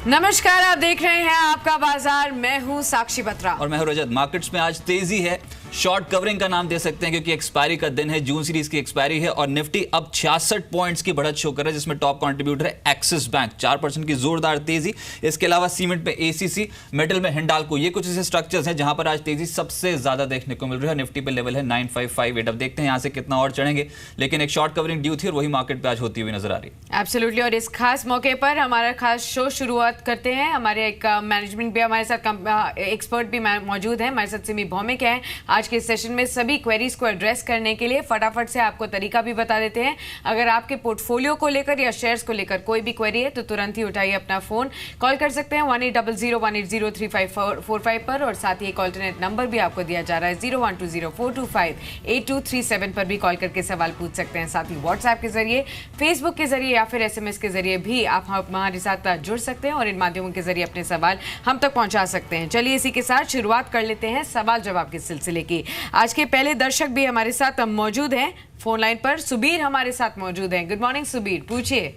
नमस्कार, आप देख रहे हैं आपका बाजार। मैं हूं साक्षी बत्रा और मैं हूं रजत। मार्केट्स में आज तेजी है, शॉर्ट कवरिंग का नाम दे सकते हैं क्योंकि एक्सपायरी का दिन है, जून सीरीज की एक्सपायरी है और निफ्टी अब 66 पॉइंट्स की बढ़त शो कर रहा है, जिसमें टॉप कंट्रीब्यूटर है एक्सिस बैंक, 4% की जोरदार तेजी। इसके अलावा सीमेंट पे एसीसी, मेटल में हिंडाल्को, ये कुछ ऐसे स्ट्रक्चर्स हैं जहां पर आज तेजी सबसे ज्यादा देखने को मिल रही है। निफ्टी पे लेवल है 9558। अब देखते हैं यहां से कितना और चढ़ेंगे, लेकिन एक शॉर्ट कवरिंग ड्यू थी और वही मार्केट पे आज होती हुई नजर आ रही है। एब्सोल्युटली। और इस खास मौके पर हमारा खास शो शुरुआत करते हैं। हमारे एक मैनेजमेंट भी हमारे साथ, एक्सपर्ट भी मौजूद है हमारे साथ, सिमी भौमिक है। आज के सेशन में सभी क्वेरीज को एड्रेस करने के लिए फटाफट से आपको तरीका भी बता देते हैं। अगर आपके पोर्टफोलियो को लेकर या शेयर्स को लेकर कोई भी क्वेरी है तो तुरंत ही उठाइए अपना फोन, कॉल कर सकते हैं 1800-180-3545 पर, और साथ ही एक ऑल्टरनेट नंबर भी आपको दिया जा रहा है 0120-425-8237 पर भी कॉल करके सवाल पूछ सकते हैं। साथ ही व्हाट्सएप के जरिए, फेसबुक के जरिए या फिर SMS के जरिए भी आप हमारे साथ जुड़ सकते हैं और इन माध्यमों के जरिए अपने सवाल हम तक पहुंचा सकते हैं। चलिए इसी के साथ शुरुआत कर लेते हैं सवाल जवाब के सिलसिले की। आज के पहले दर्शक भी हमारे साथ मौजूद हैं फोन लाइन पर। सुबीर हमारे साथ मौजूद हैं। गुड मॉर्निंग सुबीर, पूछिए।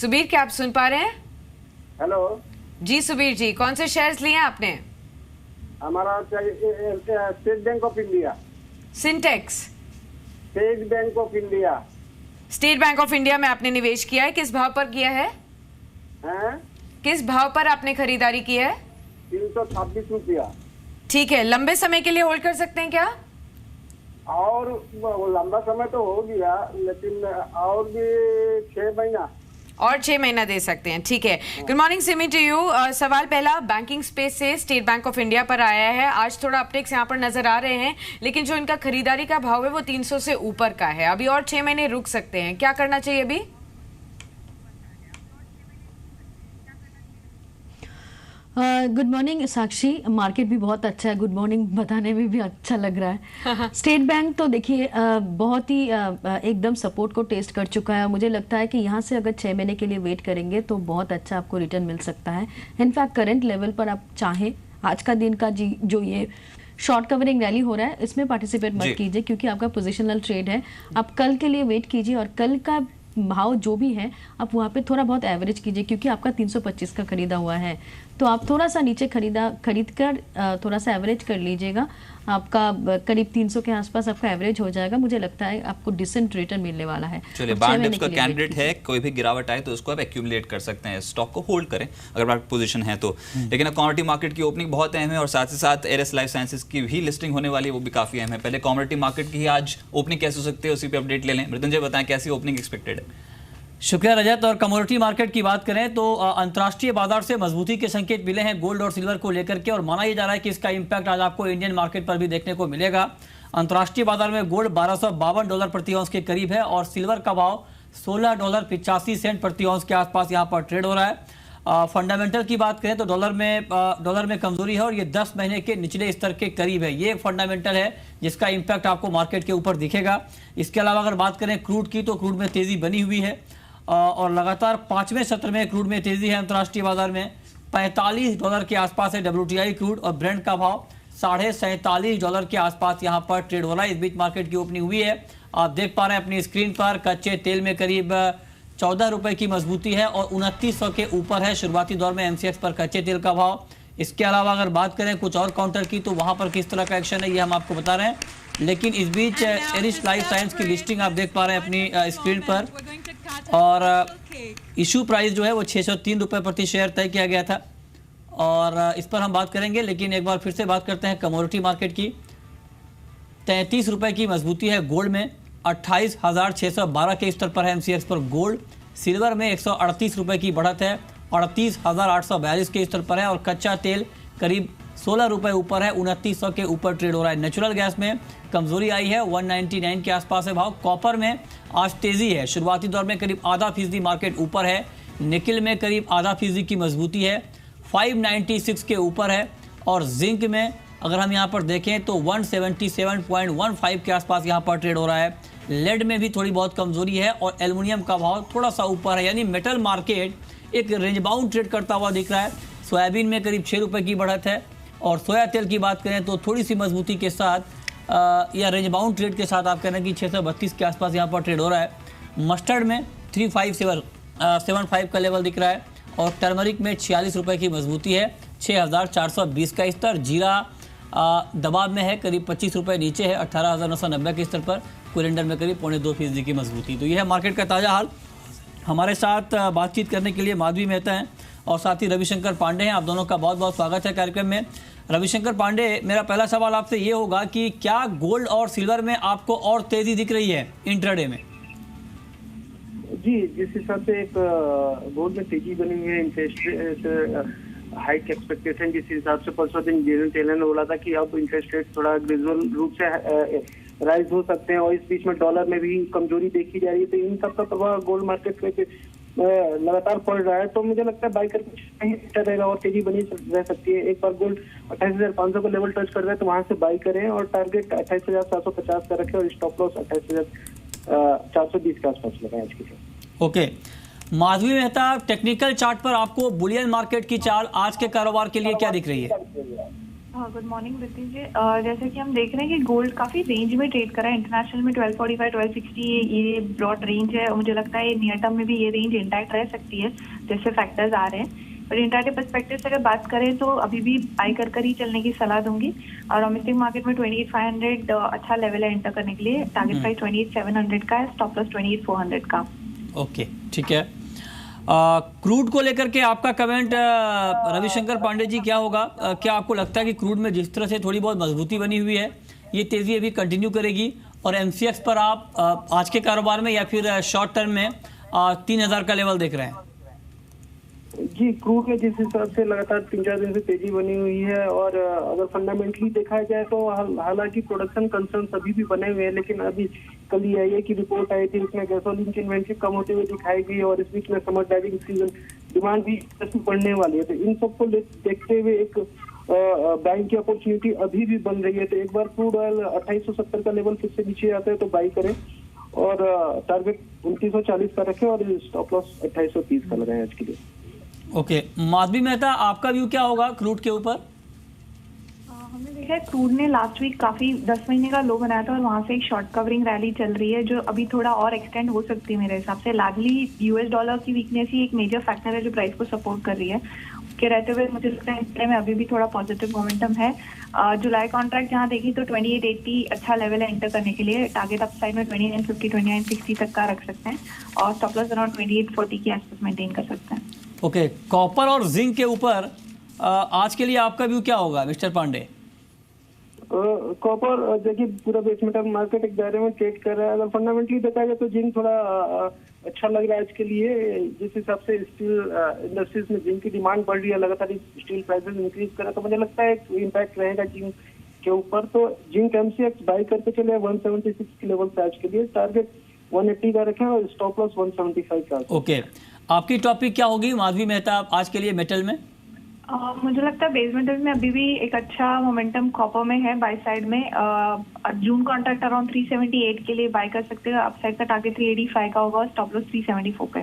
सुबीर, क्या आप सुन पा रहे हैं? हेलो जी सुबीर जी, कौन से शेयर्स लिए हैं आपने? हमारा State Bank of India. Sintex? State Bank of India. State Bank of India में आपने निवेश किया है, किस भाव पर किया है? किस भाव पर आपने खरीदारी की है? 326 रुपया। ठीक है, लंबे समय के लिए होल्ड कर सकते हैं क्या? और लंबा समय तो हो गया, लेकिन और भी 6 महीना और 6 महीना दे सकते हैं। ठीक है। Good morning Simi to you. सवाल पहला बैंकिंग स्पेस से स्टेट बैंक ऑफ इंडिया पर आया है। आज थोड़ा अपटेक्स यहाँ पर नजर आ रहे हैं, लेकिन जो इनका खरीदारी का भाव है वो 300 से ऊपर का है। अभी और 6 महीने रुक सकते हैं, क्या करना चाहिए अभी? गुड मॉर्निंग साक्षी, मार्केट भी बहुत अच्छा है, गुड मॉर्निंग बताने में भी अच्छा लग रहा है। स्टेट बैंक तो देखिए बहुत ही एकदम सपोर्ट को टेस्ट कर चुका है। मुझे लगता है कि यहाँ से अगर 6 महीने के लिए वेट करेंगे तो बहुत अच्छा आपको रिटर्न मिल सकता है। इनफैक्ट करंट लेवल पर आप चाहें आज का दिन का जो ये शॉर्ट कवरिंग रैली हो रहा है इसमें पार्टिसिपेट मत कीजिए, क्योंकि आपका पोजिशनल ट्रेड है। आप कल के लिए वेट कीजिए और कल का भाव जो भी है आप वहाँ पे थोड़ा बहुत एवरेज कीजिए, क्योंकि आपका 325 का खरीदा हुआ है तो आप थोड़ा सा नीचे खरीद कर थोड़ा सा एवरेज कर लीजिएगा। आपका करीब 300 के आसपास आपका एवरेज हो जाएगा। मुझे लगता है आपको डिसेंट रिटर्न मिलने वाला है। चलिए, बांड डिप्स का कैंडिडेट है, कोई भी गिरावट आए तो उसको आप एक्यूमुलेट कर सकते हैं, स्टॉक को होल्ड करें अगर आपकी पोजीशन है तो। लेकिन अब कमोडिटी मार्केट की ओपनिंग बहुत अहम है और साथ ही साथ एरेस लाइफ साइंसेज की भी लिस्टिंग होने वाली है, वो भी काफी अहम है। पहले कमोडिटी मार्केट की आज ओपनिंग कैसे हो सकती है उसी पर अपडेट ले लें। मृत्युंजय बताएं कैसी ओपनिंग एक्सपेक्टेड है? शुक्रिया रजत। और कमोडिटी मार्केट की बात करें तो अंतर्राष्ट्रीय बाजार से मजबूती के संकेत मिले हैं गोल्ड और सिल्वर को लेकर के, और माना यह जा रहा है कि इसका इंपैक्ट आज आपको इंडियन मार्केट पर भी देखने को मिलेगा। अंतर्राष्ट्रीय बाजार में गोल्ड $1252 प्रति औंस के करीब है और सिल्वर का भाव $16.85 प्रति औंस के आसपास यहाँ पर ट्रेड हो रहा है। फंडामेंटल की बात करें तो डॉलर में कमजोरी है और ये 10 महीने के निचले स्तर के करीब है। ये फंडामेंटल है जिसका इंपैक्ट आपको मार्केट के ऊपर दिखेगा। इसके अलावा अगर बात करें क्रूड की तो क्रूड में तेजी बनी हुई है और लगातार 5वें सत्र में क्रूड में तेजी है। अंतर्राष्ट्रीय बाजार में $45 के आसपास है WTI क्रूड और ब्रेंट का भाव $47.5 के आसपास यहाँ पर ट्रेड हो रहा है। इस बीच मार्केट की ओपनिंग हुई है, आप देख पा रहे हैं अपनी स्क्रीन पर। कच्चे तेल में करीब ₹14 की मजबूती है और 2900 के ऊपर है शुरुआती दौर में MCX पर कच्चे तेल का भाव। इसके अलावा अगर बात करें कुछ और काउंटर की तो वहाँ पर किस तरह का एक्शन है ये हम आपको बता रहे हैं। लेकिन इस बीच एरिस लाइफ साइंस की लिस्टिंग आप देख पा रहे हैं अपनी स्क्रीन पर और इशू प्राइस जो है वो ₹603 प्रति शेयर तय किया गया था और इस पर हम बात करेंगे। लेकिन एक बार फिर से बात करते हैं कमोडिटी मार्केट की। ₹33 की मजबूती है गोल्ड में, 28,612 के स्तर पर है MCX पर गोल्ड। सिल्वर में ₹138 की बढ़त है, 38,842 के स्तर पर है और कच्चा तेल करीब ₹16 ऊपर है, 2900 के ऊपर ट्रेड हो रहा है। नेचुरल गैस में कमजोरी आई है, 199 के आसपास है भाव। कॉपर में आज तेजी है, शुरुआती दौर में करीब ½ मार्केट ऊपर है। निकिल में करीब ½ की मजबूती है, 596 के ऊपर है और जिंक में अगर हम यहाँ पर देखें तो 177.15 के आसपास यहाँ पर ट्रेड हो रहा है। लेड में भी थोड़ी बहुत कमजोरी है और एल्युमिनियम का भाव थोड़ा सा ऊपर है, यानी मेटल मार्केट एक रेंज बाउंड ट्रेड करता हुआ दिख रहा है। सोयाबीन में करीब ₹6 की बढ़त है और सोया तेल की बात करें तो थोड़ी सी मजबूती के साथ या रेंज बाउंड ट्रेड के साथ आप कह रहे हैं कि 632 के आसपास यहाँ पर ट्रेड हो रहा है। मस्टर्ड में 357 75 का लेवल दिख रहा है और टर्मरिक में 46 रुपए की मजबूती है, 6420 का स्तर। जीरा दबाव में है, करीब 25 रुपए नीचे है, 18990 के स्तर पर। कोरिएंडर में करीब 0.25% की मजबूती। तो यह है मार्केट का ताज़ा हाल। हमारे साथ बातचीत करने के लिए माधवी मेहता हैं और साथ ही रविशंकर पांडे हैं। आप दोनों का बहुत बहुत स्वागत है कार्यक्रम में। रविशंकर पांडे, मेरा पहला सवाल आपसे ये होगा कि क्या गोल्ड और सिल्वर में आपको और तेजी दिख रही है इंट्राडे में? जी, जिस हिसाब से एक गोल्ड में तेजी बनी हुई है, इंटरेस्ट हाइक एक्सपेक्टेशन, जिस हिसाब से परसों दिन जेनेरल टेलर ने बोला था कि अब इंटरेस्ट रेट थोड़ा ग्रेजुअल रूप से राइज हो सकते हैं और इस बीच में डॉलर में भी कमजोरी देखी जा रही है, तो इन सब का प्रभाव गोल्ड मार्केट पे लगातार पड़ रहा है। तो मुझे लगता है बाई करके रहेगा और तेजी बनी रह सकती है। एक बार गोल्ड 28,500 का लेवल टच कर रहा है तो वहां से बाई करें और टारगेट 28,750 का रखें और स्टॉप लॉस 28,420 के आसपास लगाएं आज के लिए। Okay, Madhavi Mehta, technical chart पर आपको बुलियन मार्केट की चाल आज के कारोबार के लिए क्या दिख रही है? गुड मॉर्निंग रितिक जी। जैसे कि हम देख रहे हैं कि गोल्ड काफी रेंज में ट्रेड कर रहा है। इंटरनेशनल में 1245, 1260 ये ब्रॉड रेंज है और मुझे लगता है नियर टर्म में भी ये रेंज इंटैक्ट रह सकती है जैसे फैक्टर्स आ रहे हैं। और इंट्राडे पर्सपेक्टिव से अगर बात करें तो अभी भी बाई कर ही चलने की सलाह दूंगी। और डोमेस्टिक मार्केट में 28,500 अच्छा लेवल है एंटर करने के लिए। टारगेट प्राइस 28,700 का है, स्टॉप लॉस 28,400 का। ओके, ठीक है। क्रूड को लेकर के आपका कमेंट रविशंकर पांडे जी क्या होगा? क्या आपको लगता है कि क्रूड में जिस तरह से थोड़ी बहुत मजबूती बनी हुई है ये तेजी अभी कंटिन्यू करेगी? और एमसीएक्स पर आप आज के कारोबार में या फिर शॉर्ट टर्म में 3,000 का लेवल देख रहे हैं? जी, क्रूड में जिस हिसाब से लगातार 3-4 दिन से तेजी बनी हुई है और अगर फंडामेंटली देखा जाए तो हालांकि प्रोडक्शन कंसर्न अभी भी बने हुए हैं, लेकिन अभी कल EIA की रिपोर्ट आई थी, उसमें गैसोलीन की इन्वेंट्री कम होते हुए दिखाई गई और इस बीच में समर ड्राइविंग सीजन डिमांड भी बढ़ने वाली है। तो इन सबको देखते हुए एक बाइंग की अपॉर्चुनिटी अभी भी बन रही है। तो एक बार क्रूड ऑयल 2870 का लेवल फिर से नीचे आता है तो बाई करें और टारगेट 2940 का रखें और स्टॉप लॉस 2830 का लगाएं आज के लिए। ओके, माधवी मेहता, आपका व्यू क्या होगा क्रूड के ऊपर? हमने देखा है क्रूड ने लास्ट वीक काफी 10 महीने का लो बनाया था और वहां से एक शॉर्ट कवरिंग रैली चल रही है जो अभी थोड़ा और एक्सटेंड हो सकती है मेरे हिसाब से। लार्जली यूएस डॉलर की वीकनेस ही एक मेजर फैक्टर है जो प्राइस को सपोर्ट कर रही है। उसके रहते हुए मुझे लगता है इंट्राडे में अभी भी थोड़ा पॉजिटिव मोमेंटम है। जुलाई कॉन्ट्रैक्ट जहां देखी तो 2880 अच्छा लेवल है एंटर करने के लिए। टारगेट अपसाइड में 2950, 2960 तक का रख सकते हैं और स्टॉप लॉस अराउंड 2840 के आसपास मेंटेन कर सकते हैं। ओके, कॉपर और जिंक के ऊपर आज के लिए आपका व्यू क्या होगा मिस्टर पांडे? कॉपर देखिए पूरा बेस मेटल मार्केट एक दायरे में ट्रेड कर रहा है। अगर फंडामेंटली देखा जाए तो जिंक थोड़ा अच्छा लग रहा है आज के लिए। जिस हिसाब से स्टील इंडस्ट्रीज में जिंक की डिमांड बढ़ रही है, लगातार स्टील प्राइसेस इंक्रीज कर रहा है, तो मुझे लगता है इम्पैक्ट रहेगा जिंक के ऊपर। तो जिंक एमसीएक्स बाई करके चले 176 के लेवल से आज के लिए। टारगेट 180 का रखें और स्टॉप लॉस 175 का। ओके, आपकी टॉपिक क्या होगी माधवी मेहता आज के लिए मेटल में? मुझे लगता है बेस मेटल में अभी भी एक अच्छा मोमेंटम कॉपर में है बाय साइड में। जून कॉन्ट्रैक्ट अराउंड 378 के लिए बाय कर सकते हैं। अपसाइड का टारगेट 385 का होगा, स्टॉप लॉस 374 पे।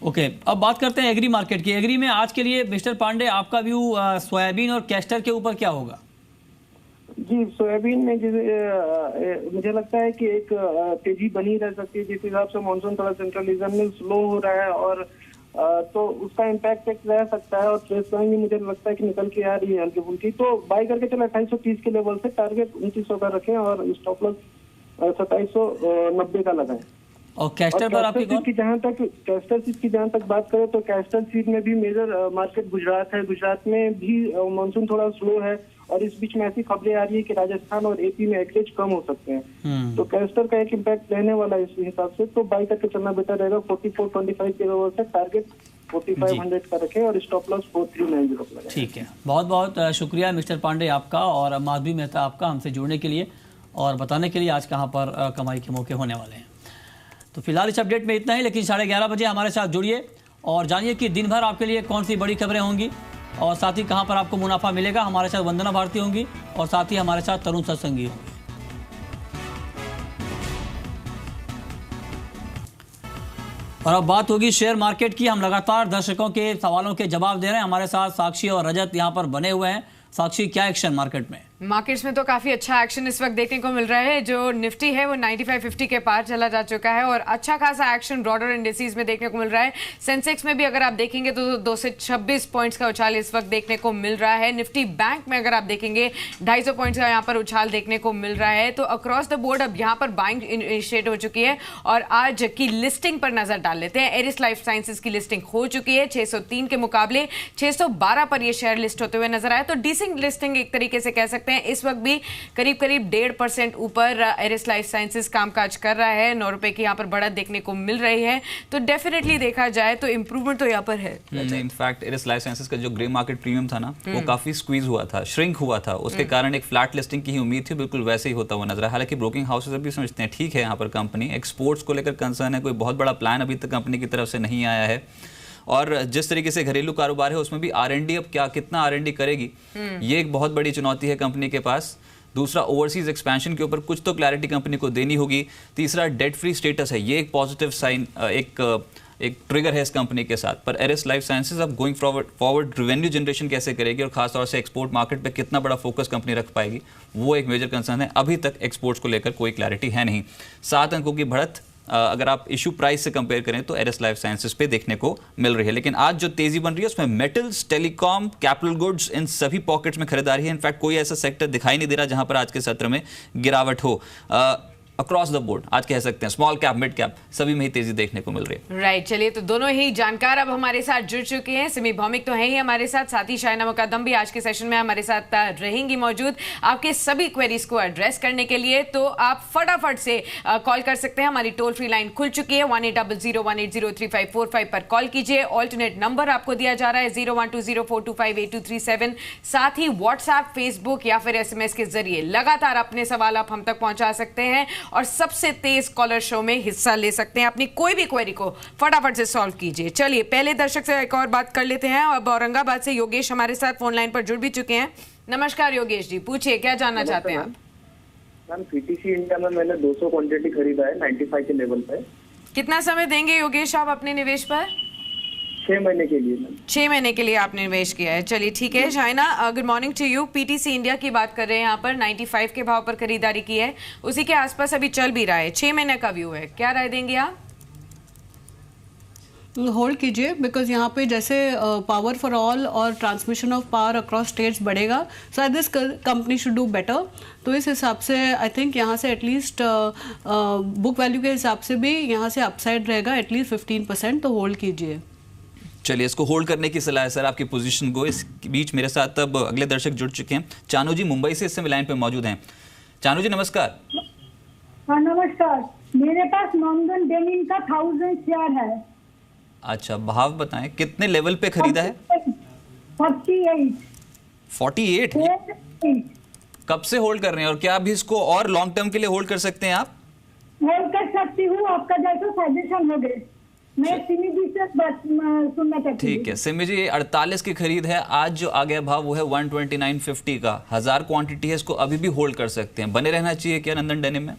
ओके, अब बात करते हैं एग्री मार्केट की। एग्री में आज के लिए मिस्टर पांडे आपका व्यू सोयाबीन और कैस्टर के ऊपर क्या होगा? जी, सोयाबीन में मुझे लगता है कि एक तेजी बनी रह सकती है। जिस हिसाब से मानसून थोड़ा सेंट्रल रीजन में स्लो हो रहा है और तो उसका इम्पैक्ट एक रह सकता है और ट्रेस लाइन भी मुझे लगता है कि निकल के आ रही है हल्की फुल्की। तो बाई करके चला 2830 के लेवल से। टारगेट 2900 का रखें और स्टॉप लॉस 2790 का लगाएं। और कैस्टर पर आपकी कैस्टर सीड की जहां तक बात करें तो कैस्टर सीड में भी मेजर मार्केट गुजरात है। गुजरात में भी मानसून थोड़ा स्लो है और इस बीच में ऐसी खबरें आ रही है कि राजस्थान और एपी में एक्रेज कम हो सकते हैं। तो कैस्टर का एक इम्पैक्ट रहने वाला है इस हिसाब से। तो बाई करके चलना बेटर रहेगा 4425 के लेवल से। टारगेट 4500 का रखें और स्टॉप लॉस 4390 लगाएं। ठीक है, बहुत बहुत शुक्रिया मिस्टर पांडे आपका और माधवी मेहता आपका हमसे जुड़ने के लिए और बताने के लिए आज कहाँ पर कमाई के मौके होने वाले हैं। तो फिलहाल इस अपडेट में इतना ही, लेकिन 11:30 बजे हमारे साथ जुड़िए और जानिए कि दिन भर आपके लिए कौन सी बड़ी खबरें होंगी और साथ ही कहां पर आपको मुनाफा मिलेगा। हमारे साथ वंदना भारती होंगी और साथ ही हमारे साथ तरुण सत्संगी होंगे। और अब बात होगी शेयर मार्केट की। हम लगातार दर्शकों के सवालों के जवाब दे रहे हैं। हमारे साथ साक्षी और रजत यहां पर बने हुए हैं। साक्षी, क्या एक्शन मार्केट में? मार्केट्स में तो काफी अच्छा एक्शन इस वक्त देखने को मिल रहा है। जो निफ्टी है वो 9550 के पार चला जा चुका है और अच्छा खासा एक्शन ब्रॉडर इंडेसीज में देखने को मिल रहा है। सेंसेक्स में भी अगर आप देखेंगे तो 226 पॉइंट्स का उछाल इस वक्त देखने को मिल रहा है। निफ्टी बैंक में अगर आप देखेंगे 250 पॉइंट्स का यहाँ पर उछाल देखने को मिल रहा है। तो अक्रॉस द बोर्ड अब यहाँ पर बाइंग इनिशिएट हो चुकी है। और आज की लिस्टिंग पर नजर डाल लेते हैं। एरिस लाइफ साइंसेज की लिस्टिंग हो चुकी है। 603 के मुकाबले 612 पर यह शेयर लिस्ट होते हुए नजर आया। तो डिसेंट लिस्टिंग एक तरीके से कह सकते हैं। इस वक्त भी करीब 1.5% ऊपर एरिस लाइफ साइंसेज कामकाज कर रहा है। 9 रुपए की यहाँ पर बढ़त देखने को मिल रही है। तो डेफिनेटली देखा जाए तो इंप्रूवमेंट तो यहाँ पर है। इनफैक्ट एरिस लाइफ साइंसेज का जो ग्रे मार्केट प्रीमियम था ना, वो काफी स्क्वीज हुआ था, श्रिंक हुआ था। उसके कारण एक फ्लैट लिस्टिंग की ही उम्मीद थी, बिल्कुल वैसे ही होता हुआ नजर है। हालांकि ब्रोकिंग हाउसेज भी समझते हैं ठीक है, यहाँ पर कंपनी एक्सपोर्ट्स को लेकर कंसर्न है, कोई बहुत बड़ा प्लान अभी तक कंपनी की तरफ से नहीं आया है। और जिस तरीके से घरेलू कारोबार है उसमें भी R&D अब कितना R&D करेगी, ये एक बहुत बड़ी चुनौती है कंपनी के पास। दूसरा, ओवरसीज एक्सपेंशन के ऊपर कुछ तो क्लैरिटी कंपनी को देनी होगी। तीसरा, डेट फ्री स्टेटस है, ये एक पॉजिटिव साइन, एक ट्रिगर है इस कंपनी के साथ। पर एरिस लाइफ साइंसेज अब गोइंग फॉरवर्ड रेवेन्यू जनरेशन कैसे करेगी और खासतौर से एक्सपोर्ट मार्केट पे कितना बड़ा फोकस कंपनी रख पाएगी, वो एक मेजर कंसर्न है। अभी तक एक्सपोर्ट्स को लेकर कोई क्लैरिटी है नहीं। 7 अंकों की बढ़त अगर आप इशू प्राइस से कंपेयर करें तो एरिस लाइफ साइंसेज पे देखने को मिल रही है। लेकिन आज जो तेजी बन रही है उसमें मेटल्स, टेलीकॉम, कैपिटल गुड्स, इन सभी पॉकेट्स में खरीदारी है। इनफैक्ट कोई ऐसा सेक्टर दिखाई नहीं दे रहा जहां पर आज के सत्र में गिरावट हो। अक्रॉस द बोर्ड आज कह सकते हैं स्मॉल कैप, मिड कैप सभी में ही तेजी देखने को मिल रही है। राइट, चलिए तो दोनों ही जानकार अब हमारे साथ जुड़ चुके हैं। सिमी भौमिक तो है ही हमारे साथ ही शाइना मुकद्दम भी आज के सेशन में हमारे साथ रहेंगी मौजूद आपके सभी क्वेरीज को एड्रेस करने के लिए। तो आप फटाफट से कॉल कर सकते हैं। हमारी टोल फ्री लाइन खुल चुकी है, 1800-180-3545 पर कॉल कीजिए। ऑल्टरनेट नंबर आपको दिया जा रहा है 012042582237। साथ ही व्हाट्सएप, फेसबुक या फिर SMS के जरिए लगातार अपने सवाल आप हम तक पहुंचा सकते हैं और सबसे तेज कॉलर शो में हिस्सा ले सकते हैं। अपनी कोई भी क्वेरी को फटाफट से सॉल्व कीजिए। चलिए पहले दर्शक से एक और बात कर लेते हैं। अब औरंगाबाद से योगेश हमारे साथ फोन लाइन पर जुड़ भी चुके हैं। नमस्कार योगेश जी, पूछिए क्या जानना चाहते हैं आप? मैम पीटीसी इंडिया में मैंने 200 क्वांटिटी खरीदा है 95 के लेवल पे। कितना समय देंगे योगेश आप अपने निवेश पर? 6 महीने के लिए मैम। 6 महीने के लिए आपने निवेश किया है। चलिए ठीक है। Shaina, good morning to you. PTC India की बात कर रहे हैं, यहाँ पर 95 के भाव पर खरीदारी की है, उसी के आसपास अभी चल भी रहा है। 6 महीने का व्यू है, क्या राय देंगे आप? होल्ड कीजिए, बिकॉज यहाँ पे जैसे पावर फॉर ऑल और transmission of power across states बढ़ेगा, so this company should do better. तो इस हिसाब से आई थिंक यहाँ से एटलीस्ट बुक वैल्यू के हिसाब से भी यहाँ से अपसाइड रहेगा एटलीस्ट 15%, तो होल्ड कीजिए। चलिए, इसको होल्ड करने की सलाह है सर आपकी पोजीशन को। इस बीच मेरे साथ अब अगले दर्शक जुड़ चुके हैं। चानू जी मुंबई से इस समय लाइन पे मौजूद हैं। चानू जी नमस्कार। हाँ नमस्कार, मेरे पास नॉर्दर्न डेनिम का 1000 शेयर है। अच्छा, भाव बताएं, कितने लेवल पे खरीदा है? 48। कब से होल्ड कर रहे हैं और क्या अभी इसको और लॉन्ग टर्म के लिए होल्ड कर सकते हैं आप? होल्ड कर सकती हूँ, आपका जैसा सजेशन हो गए। मैं सिमी जी से बस सुनना चाहती हूँ। ठीक है सिमी जी, 48 की खरीद है। आज जो आ गया भाव वो है 129.50 का। 1000 क्वांटिटी है, इसको अभी भी होल्ड कर सकते हैं। बने रहना चाहिए क्या नंदन डेनिम में?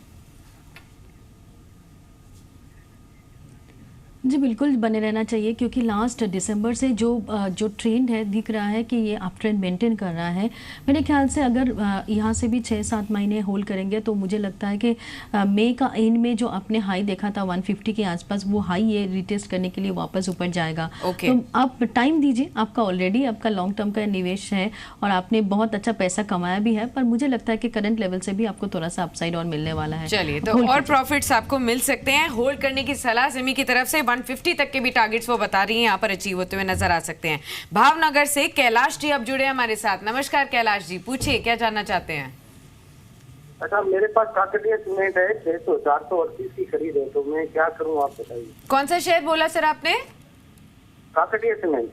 जी बिल्कुल बने रहना चाहिए, क्योंकि लास्ट दिसंबर से जो ट्रेंड है दिख रहा है कि ये अप ट्रेंड मेंटेन कर रहा है। मेरे ख्याल से अगर यहाँ से भी 6-7 महीने होल्ड करेंगे तो मुझे लगता है कि मई का एंड में जो आपने हाई देखा था 150 के आसपास, वो हाई ये रिटेस्ट करने के लिए वापस ऊपर जाएगा। तो आप टाइम दीजिए, आपका ऑलरेडी आपका लॉन्ग टर्म का निवेश है और आपने बहुत अच्छा पैसा कमाया भी है, पर मुझे लगता है कि करंट लेवल से भी आपको थोड़ा सा अपसाइड और मिलने वाला है। चलिए, तो और प्रॉफिट्स आपको मिल सकते हैं। होल्ड करने की सलाह सिमी की तरफ से 150 तक के भी टारगेट्स वो बता रही हैं यहाँ पर अचीव होते हुए नजर आ सकते हैं। भावनगर से कैलाश जी अब जुड़े हमारे साथ। नमस्कार कैलाश जी, पूछिए क्या जानना चाहते हैं? अच्छा, मेरे पास काकटिया सीमेंट है 438 की खरीद है, तो मैं क्या करूं आप बताइए। कौन सा शेयर बोला सर आपने? काकटिया सीमेंट।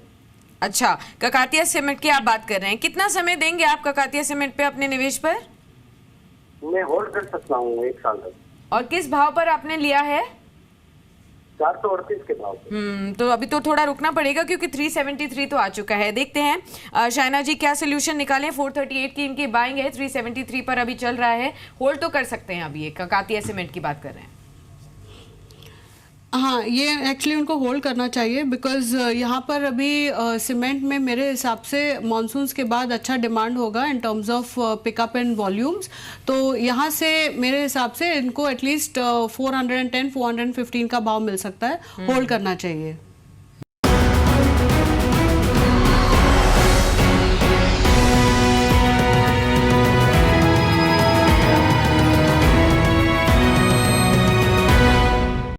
अच्छा, ककातिया सीमेंट की आप बात कर रहे हैं। कितना समय देंगे आप ककातिया सीमेंट पे अपने निवेश पर? मैं होल्ड कर सकता हूँ 1 साल तक। और किस भाव पर आपने लिया है? 438 के भाव। तो अभी तो थोड़ा रुकना पड़ेगा क्योंकि 373 तो आ चुका है। देखते हैं शाइना जी क्या सोल्यूशन निकालें। 438 की इनकी बाइंग है, 373 पर अभी चल रहा है। होल्ड तो कर सकते हैं अभी, ये ककातिया सीमेंट की बात कर रहे हैं। हाँ, ये एक्चुअली उनको होल्ड करना चाहिए बिकॉज यहाँ पर अभी सीमेंट में मेरे हिसाब से मानसून्स के बाद अच्छा डिमांड होगा in terms of pickup and volumes. तो यहाँ से मेरे हिसाब से इनको एटलीस्ट 410 415 का भाव मिल सकता है, होल्ड करना चाहिए।